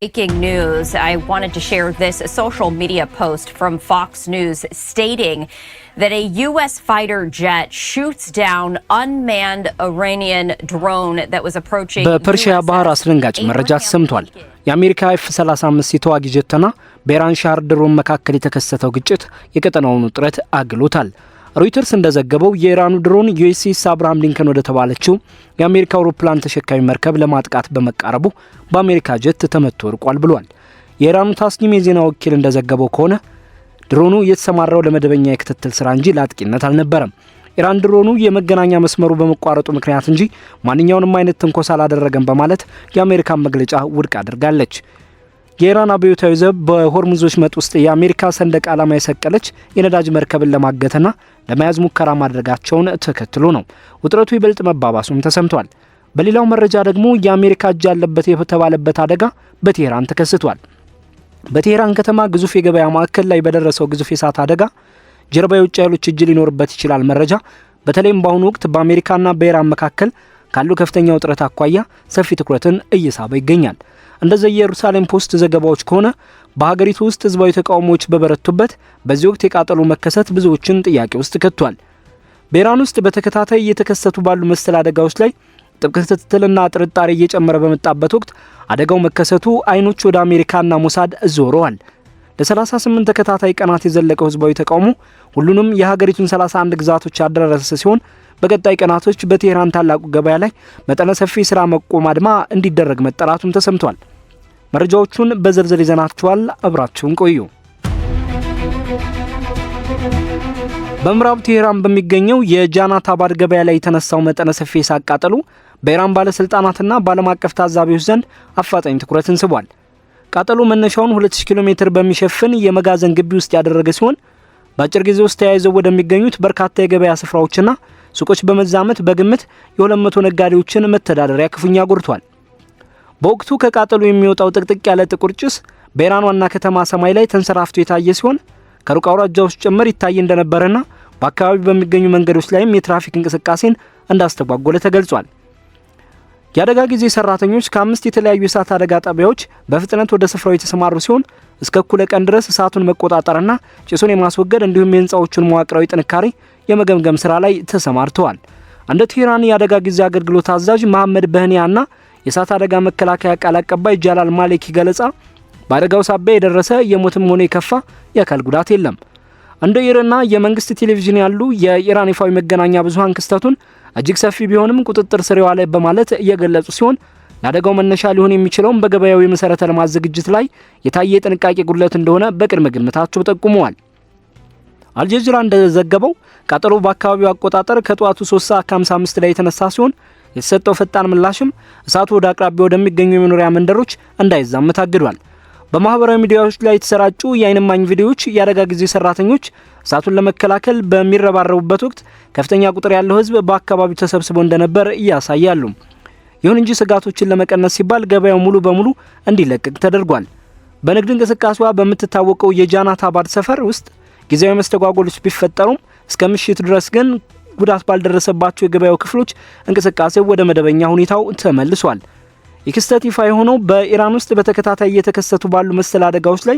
Breaking news. I wanted to share this social media post from Fox News stating that a U.S. fighter jet shoots down unmanned Iranian drone that was approaching በፐርሺያ ባህር አስደንጋጭ መረጃ ሰምቷል። የአሜሪካ F-35 የተዋጊ ጀትና በኢራን ሻር ድሮን መካከል የተከሰተው ግጭት የቀጠናውን ውጥረት አግሎታል። ሮይተርስ እንደዘገበው የኢራኑ ድሮን ዩኤስኤስ አብርሃም ሊንከን ወደ ተባለችው የአሜሪካ አውሮፕላን ተሸካሚ መርከብ ለማጥቃት በመቃረቡ በአሜሪካ ጀት ተመቶ ወድቋል ብሏል። የኢራኑ ታስኒም የዜና ወኪል እንደዘገበው ከሆነ ድሮኑ የተሰማራው ለመደበኛ የክትትል ስራ እንጂ ለአጥቂነት አልነበረም። ኢራን ድሮኑ የመገናኛ መስመሩ በመቋረጡ ምክንያት እንጂ ማንኛውንም አይነት ትንኮሳ አላደረገም በማለት የአሜሪካን መግለጫ ውድቅ አድርጋለች። የኢራን አብዮታዊ ዘብ በሆርሙዞች መጥ ውስጥ የአሜሪካ ሰንደቅ ዓላማ የሰቀለች የነዳጅ መርከብን ለማገትና ለመያዝ ሙከራ ማድረጋቸውን ተከትሎ ነው ውጥረቱ ይበልጥ መባባሱም ተሰምቷል። በሌላው መረጃ ደግሞ የአሜሪካ እጅ ያለበት የተባለበት አደጋ በቴህራን ተከስቷል። በቴህራን ከተማ ግዙፍ የገበያ ማዕከል ላይ በደረሰው ግዙፍ የእሳት አደጋ ጀርባ የውጭ ኃይሎች እጅ ሊኖርበት ይችላል መረጃ በተለይም በአሁኑ ወቅት በአሜሪካና በኢራን መካከል ካሉ ከፍተኛ ውጥረት አኳያ ሰፊ ትኩረትን እየሳበ ይገኛል። እንደዚህ የኢየሩሳሌም ፖስት ዘገባዎች ከሆነ በሀገሪቱ ውስጥ ህዝባዊ ተቃውሞዎች በበረቱበት በዚህ ወቅት የቃጠሎ መከሰት ብዙዎችን ጥያቄ ውስጥ ከቷል። በኢራን ውስጥ በተከታታይ እየተከሰቱ ባሉ መሰል አደጋዎች ላይ ጥብቅ ክትትልና ጥርጣሬ እየጨመረ በመጣበት ወቅት አደጋው መከሰቱ አይኖች ወደ አሜሪካና ሞሳድ ዞረዋል። ለ38 ተከታታይ ቀናት የዘለቀው ህዝባዊ ተቃውሞ ሁሉንም የሀገሪቱን 31 ግዛቶች ያደረሰ ሲሆን በቀጣይ ቀናቶች በቴህራን ታላቁ ገበያ ላይ መጠነ ሰፊ ስራ መቆም አድማ እንዲደረግ መጠራቱም ተሰምቷል። መረጃዎቹን በዝርዝር ይዘናቸዋል። አብራችሁን ቆዩ። በምዕራብ ቴህራን በሚገኘው የጃናት አባድ ገበያ ላይ የተነሳው መጠነ ሰፊ እሳት ቃጠሎ በኢራን ባለስልጣናትና በዓለም አቀፍ ታዛቢዎች ዘንድ አፋጣኝ ትኩረትን ስቧል። ቃጠሎ መነሻውን 2000 ኪሎ ሜትር በሚሸፍን የመጋዘን ግቢ ውስጥ ያደረገ ሲሆን በአጭር ጊዜ ውስጥ ተያይዘው ወደሚገኙት በርካታ የገበያ ስፍራዎችና ሱቆች በመዛመት በግምት የ200 ነጋዴዎችን መተዳደሪያ ክፉኛ ጎድቷል። በወቅቱ ከቃጠሎ የሚወጣው ጥቅጥቅ ያለ ጥቁር ጭስ በኢራን ዋና ከተማ ሰማይ ላይ ተንሰራፍቶ የታየ ሲሆን ከሩቅ አውራጃዎች ጭምር ይታይ እንደነበረና በአካባቢው በሚገኙ መንገዶች ላይም የትራፊክ እንቅስቃሴን እንዳስተጓጎለ ተገልጿል። የአደጋ ጊዜ ሰራተኞች ከ5 የተለያዩ የእሳት አደጋ ጣቢያዎች በፍጥነት ወደ ስፍራው የተሰማሩ ሲሆን እስከ እኩለ ቀን ድረስ እሳቱን መቆጣጠርና ጭሱን የማስወገድ እንዲሁም የህንጻዎቹን መዋቅራዊ ጥንካሬ የመገምገም ስራ ላይ ተሰማርተዋል። እንደ ቴህራን የአደጋ ጊዜ አገልግሎት አዛዥ መሐመድ በህኒያና የእሳት አደጋ መከላከያ ቃል አቀባይ ጃላል ማሌኪ ገለጻ በአደጋው ሳቢያ የደረሰ የሞትም ሆነ የከፋ የአካል ጉዳት የለም። እንደ ኢራንና የመንግስት ቴሌቪዥን ያሉ የኢራን ይፋዊ መገናኛ ብዙሃን ክስተቱን እጅግ ሰፊ ቢሆንም ቁጥጥር ስር የዋለ በማለት እየገለጹ ሲሆን ለአደጋው መነሻ ሊሆን የሚችለውም በገበያው የመሰረተ ልማት ዝግጅት ላይ የታየ ጥንቃቄ ጉድለት እንደሆነ በቅድመ ግምታቸው ጠቁመዋል። አልጀዚራ እንደዘገበው ቃጠሎ በአካባቢው አቆጣጠር ከጧቱ 3:55 ላይ የተነሳ ሲሆን የተሰጠው ፈጣን ምላሽም እሳቱ ወደ አቅራቢያው ወደሚገኙ የመኖሪያ መንደሮች እንዳይዛመት አግዷል። በማህበራዊ ሚዲያዎች ላይ የተሰራጩ የዓይን እማኝ ቪዲዮዎች የአደጋ ጊዜ ሰራተኞች እሳቱን ለመከላከል በሚረባረቡበት ወቅት ከፍተኛ ቁጥር ያለው ህዝብ በአካባቢው ተሰብስቦ እንደነበር ያሳያሉ። ይሁን እንጂ ስጋቶችን ለመቀነስ ሲባል ገበያው ሙሉ በሙሉ እንዲለቀቅ ተደርጓል። በንግድ እንቅስቃሴዋ በምትታወቀው የጃናት አባድ ሰፈር ውስጥ ጊዜያዊ መስተጓጎሎች ቢፈጠሩም እስከ ምሽት ድረስ ግን ጉዳት ባልደረሰባቸው የገበያው ክፍሎች እንቅስቃሴው ወደ መደበኛ ሁኔታው ተመልሷል። የክስተት ይፋ የሆነው በኢራን ውስጥ በተከታታይ እየተከሰቱ ባሉ መሰል አደጋዎች ላይ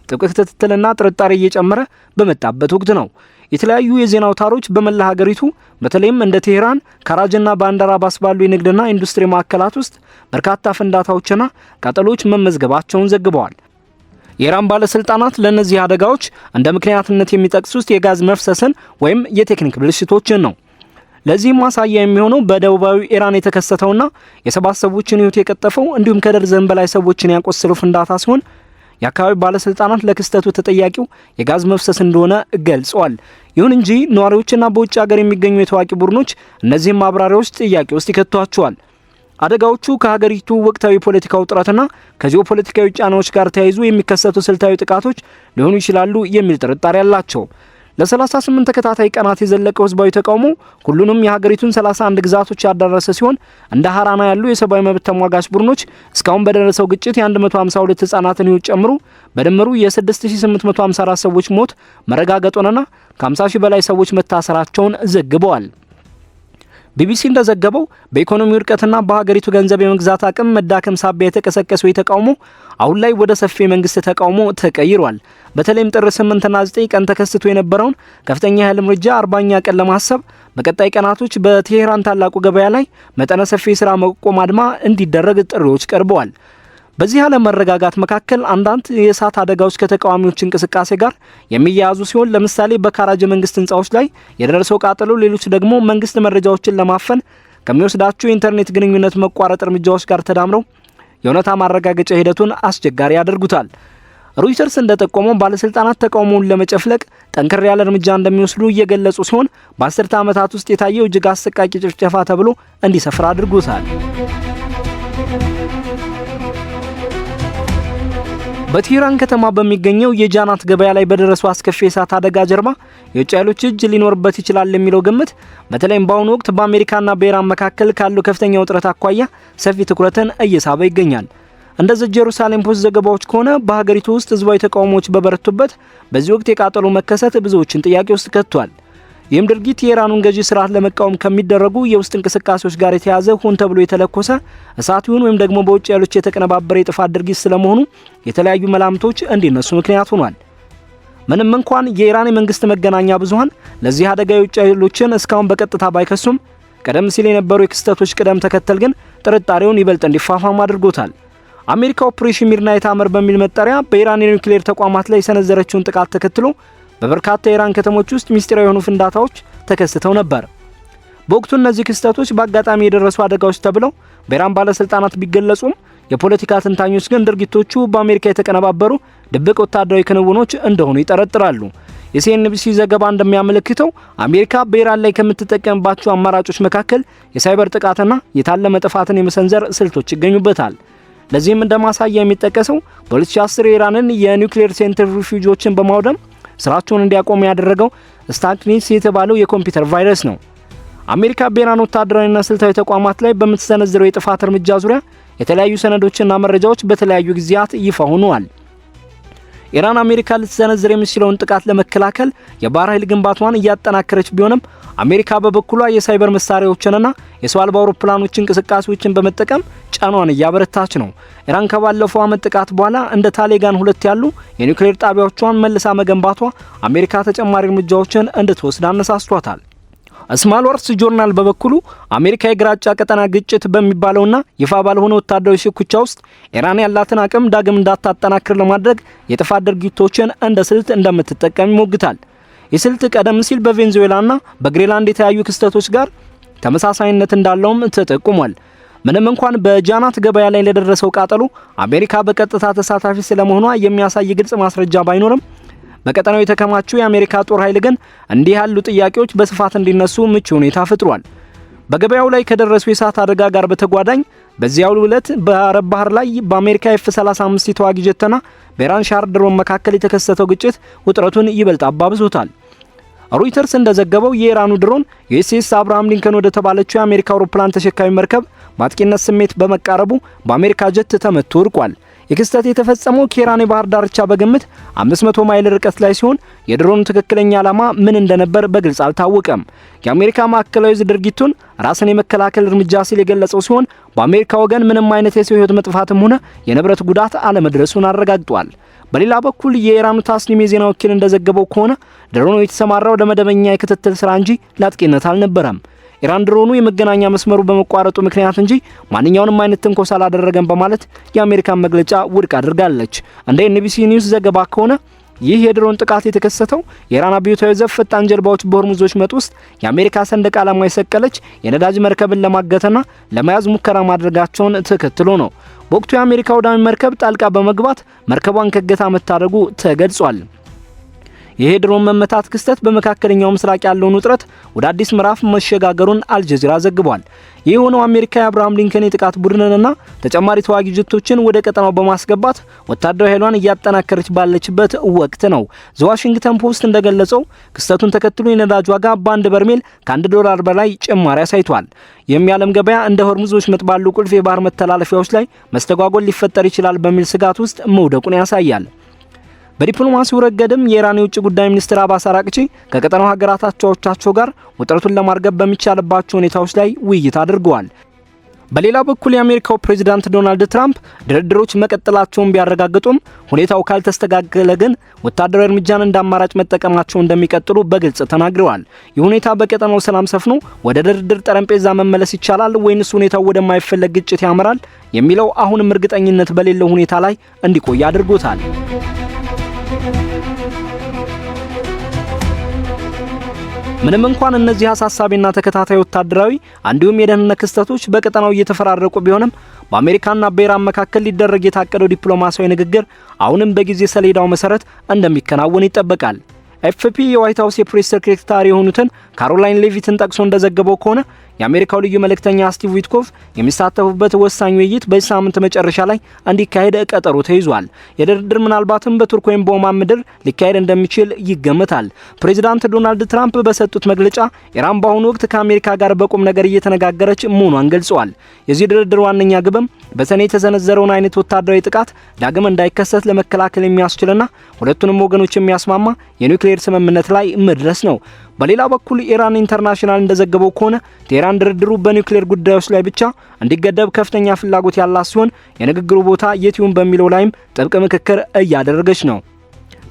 ጥብቅ ክትትልና ጥርጣሬ እየጨመረ በመጣበት ወቅት ነው። የተለያዩ የዜና አውታሮች በመላ ሀገሪቱ በተለይም እንደ ቴህራን፣ ካራጅና ባንዳር አባስ ባሉ የንግድና ኢንዱስትሪ ማዕከላት ውስጥ በርካታ ፍንዳታዎችና ቃጠሎች መመዝገባቸውን ዘግበዋል። የኢራን ባለስልጣናት ለእነዚህ አደጋዎች እንደ ምክንያትነት የሚጠቅሱት የጋዝ መፍሰስን ወይም የቴክኒክ ብልሽቶችን ነው። ለዚህም ማሳያ የሚሆነው በደቡባዊ ኢራን የተከሰተውና የ7 ሰዎችን ህይወት የቀጠፈው እንዲሁም ከደርዘን በላይ ሰዎችን ያቆሰለው ፍንዳታ ሲሆን የአካባቢ ባለስልጣናት ለክስተቱ ተጠያቂው የጋዝ መፍሰስ እንደሆነ ገልጸዋል። ይሁን እንጂ ነዋሪዎችና በውጭ ሀገር የሚገኙ የታዋቂ ቡድኖች እነዚህም ማብራሪያዎች ጥያቄ ውስጥ ይከቷቸዋል። አደጋዎቹ ከሀገሪቱ ወቅታዊ ፖለቲካ ውጥረትና ከጂኦፖለቲካዊ ጫናዎች ጋር ተያይዞ የሚከሰቱ ስልታዊ ጥቃቶች ሊሆኑ ይችላሉ የሚል ጥርጣሬ አላቸው። ለ38 ተከታታይ ቀናት የዘለቀው ህዝባዊ ተቃውሞ ሁሉንም የሀገሪቱን 31 ግዛቶች ያዳረሰ ሲሆን እንደ ሀራና ያሉ የሰብአዊ መብት ተሟጋች ቡድኖች እስካሁን በደረሰው ግጭት የ152 ህጻናትን ህይወት ጨምሮ በድምሩ የ6854 ሰዎች ሞት መረጋገጡንና ከ50 ሺህ በላይ ሰዎች መታሰራቸውን ዘግበዋል። ቢቢሲ እንደዘገበው በኢኮኖሚ ውድቀትና በሀገሪቱ ገንዘብ የመግዛት አቅም መዳከም ሳቢያ የተቀሰቀሰው የተቃውሞ አሁን ላይ ወደ ሰፊ መንግስት ተቃውሞ ተቀይሯል። በተለይም ጥር 8 እና 9 ቀን ተከስቶ የነበረውን ከፍተኛ የኃይል እርምጃ 40ኛ ቀን ለማሰብ በቀጣይ ቀናቶች በቴሄራን ታላቁ ገበያ ላይ መጠነ ሰፊ ስራ መቆም አድማ እንዲደረግ ጥሪዎች ቀርበዋል። በዚህ አለመረጋጋት መካከል አንዳንድ የእሳት አደጋዎች ከተቃዋሚዎች እንቅስቃሴ ጋር የሚያያዙ ሲሆን ለምሳሌ በካራጅ መንግስት ህንጻዎች ላይ የደረሰው ቃጠሎ፣ ሌሎች ደግሞ መንግስት መረጃዎችን ለማፈን ከሚወስዳቸው የኢንተርኔት ግንኙነት መቋረጥ እርምጃዎች ጋር ተዳምረው የእውነታ ማረጋገጫ ሂደቱን አስቸጋሪ ያደርጉታል። ሮይተርስ እንደጠቆመው ባለስልጣናት ተቃውሞውን ለመጨፍለቅ ጠንከር ያለ እርምጃ እንደሚወስዱ እየገለጹ ሲሆን በ10 ዓመታት ውስጥ የታየው እጅግ አሰቃቂ ጭፍጨፋ ተብሎ እንዲሰፍር አድርጎታል። በቴህራን ከተማ በሚገኘው የጃናት ገበያ ላይ በደረሰው አስከፊ የእሳት አደጋ ጀርባ የውጭ ኃይሎች እጅ ሊኖርበት ይችላል የሚለው ግምት በተለይም በአሁኑ ወቅት በአሜሪካና በኢራን መካከል ካለው ከፍተኛ ውጥረት አኳያ ሰፊ ትኩረትን እየሳበ ይገኛል። እንደ ጀሩሳሌም ፖስት ዘገባዎች ከሆነ በሀገሪቱ ውስጥ ህዝባዊ ተቃውሞዎች በበረቱበት በዚህ ወቅት የቃጠሎ መከሰት ብዙዎችን ጥያቄ ውስጥ ከቷል። ይህም ድርጊት የኢራኑን ገዢ ስርዓት ለመቃወም ከሚደረጉ የውስጥ እንቅስቃሴዎች ጋር የተያዘ ሆን ተብሎ የተለኮሰ እሳት ይሁን ወይም ደግሞ በውጭ ኃይሎች የተቀነባበረ የጥፋት ድርጊት ስለመሆኑ የተለያዩ መላምቶች እንዲነሱ ምክንያት ሆኗል። ምንም እንኳን የኢራን የመንግስት መገናኛ ብዙሃን ለዚህ አደጋ የውጭ ኃይሎችን እስካሁን በቀጥታ ባይከሱም ቀደም ሲል የነበሩ የክስተቶች ቅደም ተከተል ግን ጥርጣሬውን ይበልጥ እንዲፋፋም አድርጎታል። አሜሪካ ኦፕሬሽን ሚድናይት አመር በሚል መጠሪያ በኢራን የኒውክሌር ተቋማት ላይ የሰነዘረችውን ጥቃት ተከትሎ በበርካታ የኢራን ከተሞች ውስጥ ሚስጥራዊ የሆኑ ፍንዳታዎች ተከስተው ነበር። በወቅቱ እነዚህ ክስተቶች በአጋጣሚ የደረሱ አደጋዎች ተብለው በኢራን ባለስልጣናት ቢገለጹም የፖለቲካ ተንታኞች ግን ድርጊቶቹ በአሜሪካ የተቀነባበሩ ድብቅ ወታደራዊ ክንውኖች እንደሆኑ ይጠረጥራሉ። የሲኤንቢሲ ዘገባ እንደሚያመለክተው አሜሪካ በኢራን ላይ ከምትጠቀምባቸው አማራጮች መካከል የሳይበር ጥቃትና የታለመ ጥፋትን የመሰንዘር ስልቶች ይገኙበታል። ለዚህም እንደማሳያ የሚጠቀሰው በ2010 የኢራንን የኒውክሌር ሴንትሪፊዩጆችን በማውደም ስራቸውን እንዲያቆሙ ያደረገው ስታክኒስ የተባለው የኮምፒውተር ቫይረስ ነው። አሜሪካ በኢራን ወታደራዊና ስልታዊ ተቋማት ላይ በምትሰነዝረው የጥፋት እርምጃ ዙሪያ የተለያዩ ሰነዶችና መረጃዎች በተለያዩ ጊዜያት ይፋ ሆነዋል። ኢራን አሜሪካ ልትሰነዝር የሚችለውን ጥቃት ለመከላከል የባህር ኃይል ግንባታዋን እያጠናከረች ቢሆንም አሜሪካ በበኩሏ የሳይበር መሳሪያዎችንና የሰው አልባ አውሮፕላኖች እንቅስቃሴዎችን በመጠቀም ጫናዋን እያበረታች ነው። ኢራን ከባለፈው ዓመት ጥቃት በኋላ እንደ ታሌጋን 2 ያሉ የኒውክሌር ጣቢያዎቿን መልሳ መገንባቷ አሜሪካ ተጨማሪ እርምጃዎችን እንድትወስድ አነሳስቷታል። ስማል ወርስ ጆርናል በበኩሉ አሜሪካ የግራጫ ቀጠና ግጭት በሚባለውና ይፋ ባልሆነ ወታደራዊ ሽኩቻ ውስጥ ኢራን ያላትን አቅም ዳግም እንዳታጠናክር ለማድረግ የጥፋት ድርጊቶችን እንደ ስልት እንደምትጠቀም ይሞግታል። የስልት ቀደም ሲል በቬንዙዌላና በግሪንላንድ የተለያዩ ክስተቶች ጋር ተመሳሳይነት እንዳለውም ተጠቁሟል። ምንም እንኳን በጃናት ገበያ ላይ ለደረሰው ቃጠሎ አሜሪካ በቀጥታ ተሳታፊ ስለመሆኗ የሚያሳይ ግልጽ ማስረጃ ባይኖርም በቀጠናው የተከማቹ የአሜሪካ ጦር ኃይል ግን እንዲህ ያሉ ጥያቄዎች በስፋት እንዲነሱ ምቹ ሁኔታ ፈጥሯል። በገበያው ላይ ከደረሱ የእሳት አደጋ ጋር በተጓዳኝ በዚያው ዕለት በአረብ ባህር ላይ በአሜሪካ F-35 የተዋጊ ጀትና በኢራን ሻር ድሮን መካከል የተከሰተው ግጭት ውጥረቱን ይበልጥ አባብሶታል። ሮይተርስ እንደዘገበው የኢራኑ ድሮን ዩኤስኤስ አብርሃም ሊንከን ወደ ተባለችው የአሜሪካ አውሮፕላን ተሸካሚ መርከብ በአጥቂነት ስሜት በመቃረቡ በአሜሪካ ጀት ተመቶ ወድቋል። የክስተት የተፈጸመው ከኢራን የባህር ዳርቻ በግምት 500 ማይል ርቀት ላይ ሲሆን የድሮኑ ትክክለኛ ዓላማ ምን እንደነበር በግልጽ አልታወቀም። የአሜሪካ ማዕከላዊ ዕዝ ድርጊቱን ራስን የመከላከል እርምጃ ሲል የገለጸው ሲሆን በአሜሪካ ወገን ምንም አይነት የሰው ሕይወት መጥፋትም ሆነ የንብረት ጉዳት አለመድረሱን አረጋግጧል። በሌላ በኩል የኢራኑ ታስኒም የዜና ወኪል እንደዘገበው ከሆነ ድሮኑ የተሰማራው ለመደበኛ የክትትል ስራ እንጂ ለአጥቂነት አልነበረም። ኢራን ድሮኑ የመገናኛ መስመሩ በመቋረጡ ምክንያት እንጂ ማንኛውንም አይነት ትንኮሳ አላደረገም በማለት የአሜሪካን መግለጫ ውድቅ አድርጋለች። እንደ ኤንቢሲ ኒውስ ዘገባ ከሆነ ይህ የድሮን ጥቃት የተከሰተው የኢራን አብዮታዊ ዘብ ፈጣን ጀልባዎች በሆርሙዝ ወሽመጥ ውስጥ የአሜሪካ ሰንደቅ ዓላማ የሰቀለች የነዳጅ መርከብን ለማገትና ለመያዝ ሙከራ ማድረጋቸውን ተከትሎ ነው። በወቅቱ የአሜሪካ ወዳሚ መርከብ ጣልቃ በመግባት መርከቧን ከገታ መታደጉ ተገልጿል። ይሄ ድሮን መመታት ክስተት በመካከለኛው ምስራቅ ያለውን ውጥረት ወደ አዲስ ምዕራፍ መሸጋገሩን አልጀዚራ ዘግቧል። ይህ ሆነው አሜሪካ የአብርሃም ሊንከን የጥቃት ቡድንንና ተጨማሪ ተዋጊ ጀቶችን ወደ ቀጠናው በማስገባት ወታደራዊ ኃይሏን እያጠናከረች ባለችበት ወቅት ነው። ዘ ዋሽንግተን ፖስት እንደገለጸው ክስተቱን ተከትሎ የነዳጅ ዋጋ በአንድ በርሜል $1 በላይ ጭማሪ አሳይቷል። ይህም የዓለም ገበያ እንደ ሆርሙዝ ወሽመጥ ባሉ ቁልፍ የባህር መተላለፊያዎች ላይ መስተጓጎል ሊፈጠር ይችላል በሚል ስጋት ውስጥ መውደቁን ያሳያል። በዲፕሎማሲው ረገድም የኢራን የውጭ ጉዳይ ሚኒስትር አባስ አራቅቺ ከቀጠናው ሀገራት አቻዎቻቸው ጋር ውጥረቱን ለማርገብ በሚቻልባቸው ሁኔታዎች ላይ ውይይት አድርገዋል። በሌላ በኩል የአሜሪካው ፕሬዝዳንት ዶናልድ ትራምፕ ድርድሮች መቀጠላቸውን ቢያረጋግጡም ሁኔታው ካልተስተካከለ ግን ወታደራዊ እርምጃን እንደ አማራጭ መጠቀማቸው እንደሚቀጥሉ በግልጽ ተናግረዋል። ይህ ሁኔታ በቀጠናው ሰላም ሰፍኖ ወደ ድርድር ጠረጴዛ መመለስ ይቻላል ወይንስ ሁኔታው ወደማይፈለግ ግጭት ያመራል የሚለው አሁንም እርግጠኝነት በሌለው ሁኔታ ላይ እንዲቆይ አድርጎታል። ምንም እንኳን እነዚህ አሳሳቢና ተከታታይ ወታደራዊ እንዲሁም የደህንነት ክስተቶች በቀጠናው እየተፈራረቁ ቢሆንም በአሜሪካና በኢራን መካከል ሊደረግ የታቀደው ዲፕሎማሲያዊ ንግግር አሁንም በጊዜ ሰሌዳው መሰረት እንደሚከናወን ይጠበቃል። ኤፍፒ የዋይት ሃውስ የፕሬስ ሴክሬታሪ የሆኑትን ካሮላይን ሌቪትን ጠቅሶ እንደዘገበው ከሆነ የአሜሪካው ልዩ መልእክተኛ ስቲቭ ዊትኮፍ የሚሳተፉበት ወሳኝ ውይይት በዚህ ሳምንት መጨረሻ ላይ እንዲካሄድ ቀጠሮ ተይዟል። የድርድር ምናልባትም በቱርክ ወይም በኦማን ምድር ሊካሄድ እንደሚችል ይገመታል። ፕሬዚዳንት ዶናልድ ትራምፕ በሰጡት መግለጫ ኢራን በአሁኑ ወቅት ከአሜሪካ ጋር በቁም ነገር እየተነጋገረች መሆኗን ገልጸዋል። የዚህ ድርድር ዋነኛ ግብም በሰኔ የተሰነዘረውን አይነት ወታደራዊ ጥቃት ዳግም እንዳይከሰት ለመከላከል የሚያስችልና ሁለቱንም ወገኖች የሚያስማማ የኒውክሌር ስምምነት ላይ መድረስ ነው። በሌላ በኩል ኢራን ኢንተርናሽናል እንደዘገበው ከሆነ ቴህራን ድርድሩ በኒውክሌር ጉዳዮች ላይ ብቻ እንዲገደብ ከፍተኛ ፍላጎት ያላት ሲሆን የንግግሩ ቦታ የት ይሁን በሚለው ላይም ጥብቅ ምክክር እያደረገች ነው።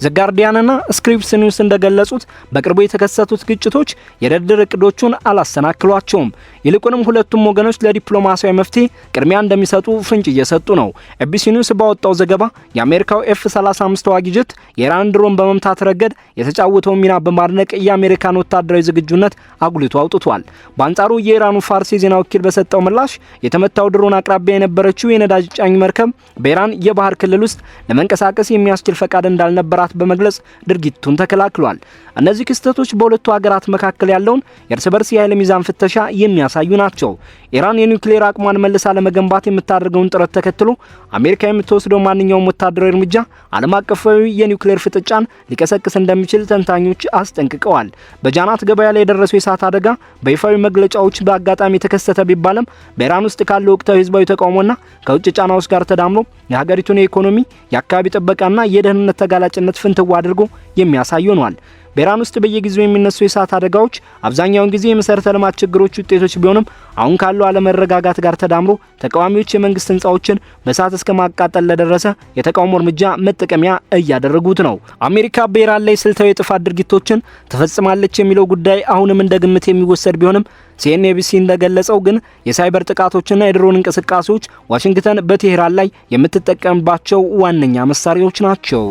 ዘጋርዲያንና ስክሪፕስ ኒውስ እንደገለጹት በቅርቡ የተከሰቱት ግጭቶች የድርድር እቅዶቹን አላሰናክሏቸውም። ይልቁንም ሁለቱም ወገኖች ለዲፕሎማሲያዊ መፍትሄ ቅድሚያ እንደሚሰጡ ፍንጭ እየሰጡ ነው። ኤቢሲ ኒውስ ባወጣው ዘገባ የአሜሪካው F-35 ተዋጊ ጀት የኢራን ድሮን በመምታት ረገድ የተጫወተው ሚና በማድነቅ የአሜሪካን ወታደራዊ ዝግጁነት አጉልቶ አውጥቷል። በአንጻሩ የኢራኑ ፋርስ የዜና ወኪል በሰጠው ምላሽ የተመታው ድሮን አቅራቢያ የነበረችው የነዳጅ ጫኝ መርከብ በኢራን የባህር ክልል ውስጥ ለመንቀሳቀስ የሚያስችል ፈቃድ እንዳልነበራት በመግለጽ ድርጊቱን ተከላክሏል። እነዚህ ክስተቶች በሁለቱ ሀገራት መካከል ያለውን የእርስ በርስ የኃይል ሚዛን ፍተሻ የሚያሳዩ ናቸው። ኢራን የኒውክሌር አቅሟን መልሳ ለመገንባት የምታደርገውን ጥረት ተከትሎ አሜሪካ የምትወስደው ማንኛውም ወታደራዊ እርምጃ ዓለም አቀፋዊ የኒውክሌር ፍጥጫን ሊቀሰቅስ እንደሚችል ተንታኞች አስጠንቅቀዋል። በጃናት ገበያ ላይ የደረሰው የእሳት አደጋ በይፋዊ መግለጫዎች በአጋጣሚ የተከሰተ ቢባልም በኢራን ውስጥ ካለው ወቅታዊ ህዝባዊ ተቃውሞና ከውጭ ጫናዎች ጋር ተዳምሮ የሀገሪቱን የኢኮኖሚ፣ የአካባቢ ጥበቃና የደህንነት ተጋላጭነት ፍንትዋ አድርጎ የሚያሳይ ሆኗል። በኢራን ውስጥ በየጊዜው የሚነሱ የእሳት አደጋዎች አብዛኛውን ጊዜ የመሰረተ ልማት ችግሮች ውጤቶች ቢሆንም አሁን ካለው አለመረጋጋት ጋር ተዳምሮ ተቃዋሚዎች የመንግስት ህንጻዎችን በእሳት እስከ ማቃጠል ለደረሰ የተቃውሞ እርምጃ መጠቀሚያ እያደረጉት ነው። አሜሪካ በኢራን ላይ ስልታዊ የጥፋት ድርጊቶችን ትፈጽማለች የሚለው ጉዳይ አሁንም እንደ ግምት የሚወሰድ ቢሆንም ሲኤንቢሲ እንደገለጸው ግን የሳይበር ጥቃቶችና የድሮን እንቅስቃሴዎች ዋሽንግተን በቴህራን ላይ የምትጠቀምባቸው ዋነኛ መሳሪያዎች ናቸው።